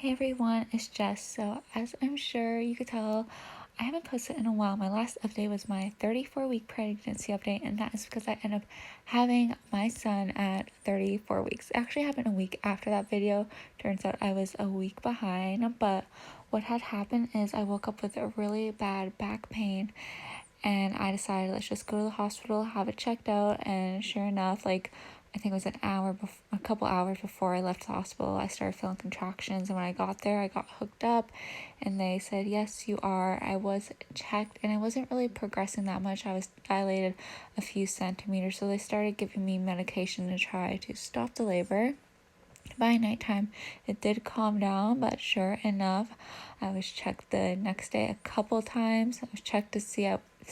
Hey everyone, it's Jess. So, as I'm sure you could tell, I haven't posted in a while. My last update was my 34-week pregnancy update, and that is because I ended up having my son at 34 weeks. It actually happened a week after that video. Turns out I was a week behind, but what had happened is I woke up with a really bad back pain, and I decided let's just go to the hospital, have it checked out, and sure enough, I think it was a couple hours before I left the hospital, I started feeling contractions. And when I got there, I got hooked up and they said, yes, you are. I was checked and I wasn't really progressing that much. I was dilated a few centimeters. So they started giving me medication to try to stop the labor. By nighttime, it did calm down, but sure enough, I was checked the next day a couple times. I was checked to see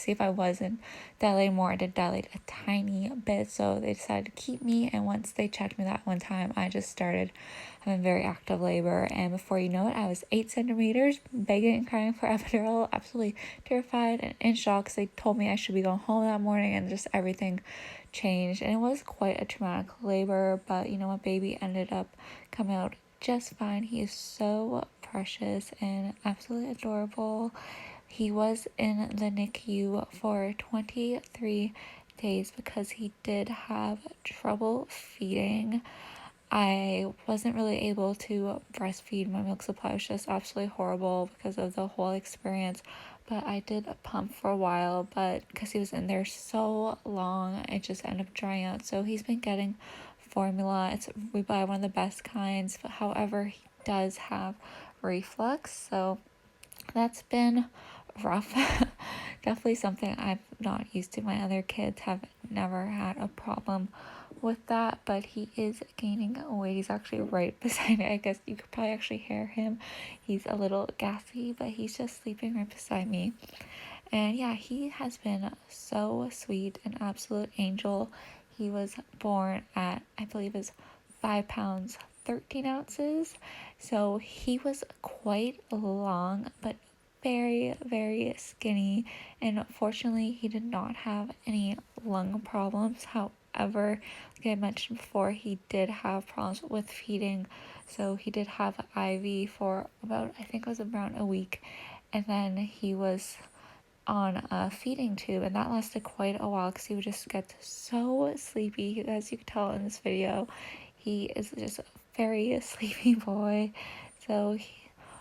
if I wasn't dilating more. I did dilate a tiny bit, so they decided to keep me. And once they checked me that one time, I just started having very active labor. And before you know it, I was 8 centimeters, begging and crying for epidural, absolutely terrified and in shock. They told me I should be going home that morning, and just everything changed. And it was quite a traumatic labor, but you know, my baby ended up coming out just fine. He is so precious and absolutely adorable. He was in the NICU for 23 days because he did have trouble feeding. I wasn't really able to breastfeed. My milk supply was just absolutely horrible because of the whole experience. But I did pump for a while, but because he was in there so long, it just ended up drying out. So he's been getting formula. We buy one of the best kinds. But however, he does have reflux, so that's been rough. Definitely something I'm not used to. My other kids have never had a problem with that, but he is gaining weight. He's actually right beside me. I guess you could probably actually hear him. He's a little gassy, but he's just sleeping right beside me. And yeah, he has been so sweet, an absolute angel. He was born at, I believe, is 5 pounds 13 ounces. So he was quite long, but very, very skinny. And fortunately, he did not have any lung problems. However, like I mentioned before, he did have problems with feeding. So he did have IV for about, I think it was around a week. And then he was on a feeding tube, and that lasted quite a while because he would just get so sleepy. As you can tell in this video, he is just a very sleepy boy. So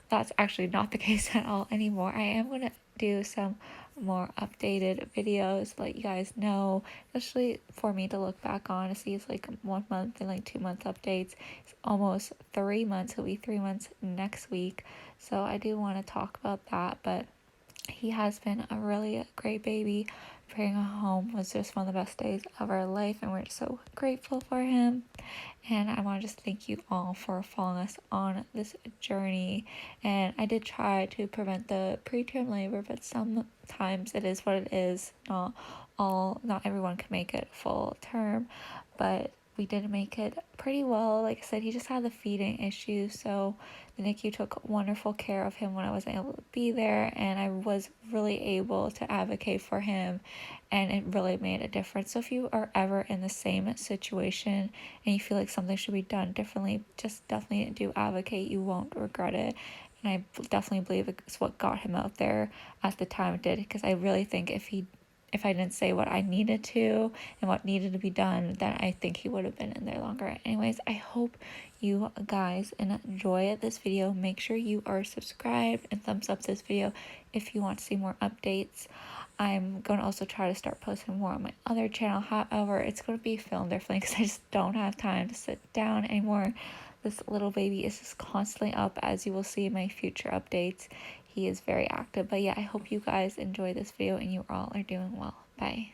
that's actually not the case at all anymore. I am going to do some more updated videos, let you guys know, especially for me to look back on to see. It's like 1 month and like 2 month updates. It's almost 3 months. It'll be 3 months next week. So I do want to talk about that, but he has been a really great baby. Bringing him home was just one of the best days of our life, and we're so grateful for him. And I want to just thank you all for following us on this journey. And I did try to prevent the preterm labor, but sometimes it is what it is. Not everyone can make it full term, but we did make it pretty well. Like I said, he just had the feeding issue, so the NICU took wonderful care of him when I wasn't able to be there, and I was really able to advocate for him, and it really made a difference. So if you are ever in the same situation and you feel like something should be done differently, just definitely do advocate. You won't regret it. And I definitely believe it's what got him out there at the time it did, because I really think if I didn't say what I needed to and what needed to be done, then I think he would have been in there longer. Anyways, I hope you guys enjoy this video. Make sure you are subscribed and thumbs up this video if you want to see more updates. I'm going to also try to start posting more on my other channel. However, it's going to be filmed differently because I just don't have time to sit down anymore. This little baby is just constantly up, as you will see in my future updates. He is very active. But yeah, I hope you guys enjoy this video and you all are doing well. Bye.